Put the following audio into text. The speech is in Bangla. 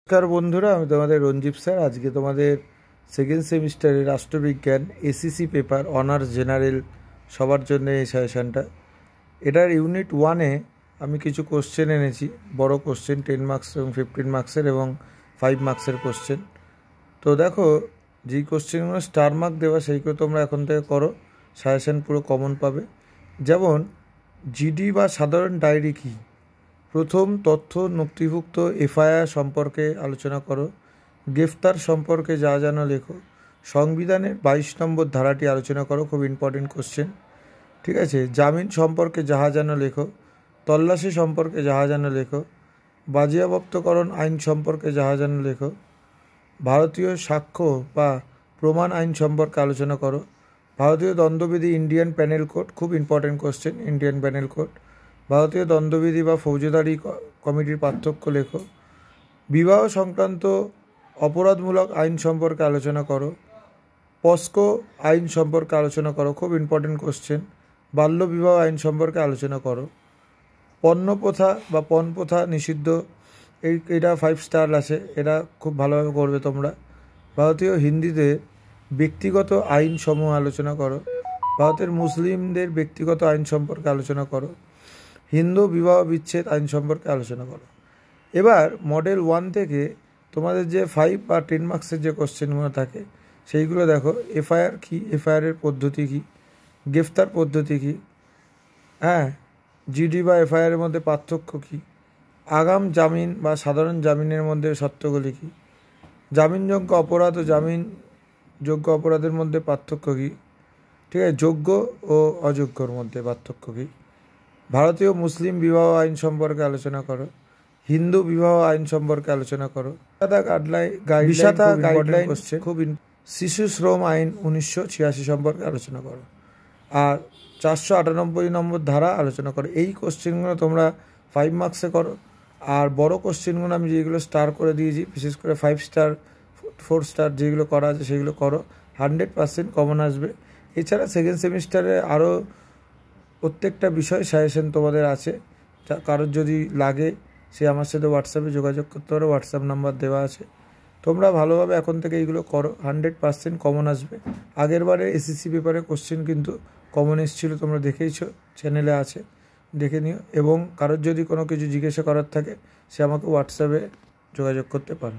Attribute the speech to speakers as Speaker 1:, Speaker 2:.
Speaker 1: নমস্কার বন্ধুরা, আমি তোমাদের রঞ্জীব স্যার। আজকে তোমাদের সেকেন্ড সেমিস্টারের রাষ্ট্রবিজ্ঞান এসিসি পেপার অনার্স জেনারেল সবার জন্য এই সাজেশানটা। এটার ইউনিট 1-এ আমি কিছু কোশ্চেন এনেছি, বড় কোশ্চেন 10 মার্কস এবং 15 মার্কসের এবং 5 মার্কসের কোশ্চেন। তো দেখো, যেই কোশ্চেনগুলো স্টার মার্ক দেওয়া সেইগুলো তোমরা এখন থেকে করো, সাজেশান পুরো কমন পাবে। যেমন জিডি বা সাধারণ ডায়েরি কী, প্রথম তথ্য নথিভুক্ত এফআইআর সম্পর্কে আলোচনা করো, গ্রেফতার সম্পর্কে যা জানো লেখো, সংবিধানের 22 নম্বর ধারাটি আলোচনা করো, খুব ইম্পর্টেন্ট কোশ্চেন, ঠিক আছে। জামিন সম্পর্কে যাহা জানো লেখো, তল্লাশি সম্পর্কে যাহা জানো লেখো, বাজেয়াপ্তকরণ আইন সম্পর্কে যাহা জানো লেখো, ভারতীয় সাক্ষ্য বা প্রমাণ আইন সম্পর্কে আলোচনা করো, ভারতীয় দণ্ডবিধি ইন্ডিয়ান প্যানেল কোড, খুব important question, Indian panel code, ভারতীয় দণ্ডবিধি বা ফৌজদারি কমিটির পার্থক্য লেখো, বিবাহ সংক্রান্ত অপরাধমূলক আইন সম্পর্কে আলোচনা করো, পস্কো আইন সম্পর্কে আলোচনা করো, খুব ইম্পর্টেন্ট কোশ্চেন, বাল্যবিবাহ আইন সম্পর্কে আলোচনা করো, পণ্যপ্রথা বা পণপ্রথা নিষিদ্ধ, এটা 5 স্টার আছে, এটা খুব ভালোভাবে করবে তোমরা। ভারতীয় হিন্দুদের ব্যক্তিগত আইন সমূহ আলোচনা করো, ভারতের মুসলিমদের ব্যক্তিগত আইন সম্পর্কে আলোচনা করো, হিন্দু বিবাহ বিচ্ছেদ আইন সম্পর্কে আলোচনা করো। এবার মডেল 1 থেকে তোমাদের যে 5 বা 10 মার্কসের যে কোশ্চেনগুলো থাকে সেইগুলো দেখো। এফআইআর কী, এফআইআরের পদ্ধতি কী, গ্রেফতার পদ্ধতি কী, জিডি বা এফআইআরের মধ্যে পার্থক্য কী, আগাম জামিন বা সাধারণ জামিনের মধ্যে শর্তগুলি কী, জামিনযোগ্য অপরাধ ও জামিনযোগ্য অপরাধের মধ্যে পার্থক্য কী, ঠিক আছে, যোগ্য ও অযোগ্যর মধ্যে পার্থক্য কী, ভারতীয় মুসলিম বিবাহ আইন সম্পর্কে আলোচনা করো, হিন্দু বিবাহ আইন সম্পর্কে আলোচনা করো, গাইডলাইন খুব শিশু শ্রম আইন 1986 সম্পর্কে আলোচনা করো, আর 498 নম্বর ধারা আলোচনা করো। এই কোশ্চেনগুলো তোমরা 5 মার্কসে করো। আর বড় কোশ্চেনগুলো আমি যেগুলো স্টার করে দিয়েছি, বিশেষ করে 5 স্টার 4 স্টার যেগুলো করা আছে সেগুলো করো, 100% কমন আসবে। এছাড়া সেকেন্ড সেমিস্টারে আরও প্রত্যেকটা বিষয় সাজেশন তোমাদের আছে, কারোর যদি লাগে সে আমার সাথে হোয়াটসঅ্যাপে যোগাযোগ করতে পারো, হোয়াটসঅ্যাপ নাম্বার দেওয়া আছে। তোমরা ভালোভাবে এখন থেকে এইগুলো করো, 100% কমন আসবে। আগের বারে এসএসসি পেপারে কোশ্চেন কিন্তু কমন এসেছিলো, তোমরা দেখেইছো, চ্যানেলে আছে, দেখে নিও। এবং কারোর যদি কোনো কিছু জিজ্ঞাসা করার থাকে সে আমাকে হোয়াটসঅ্যাপে যোগাযোগ করতে পারো।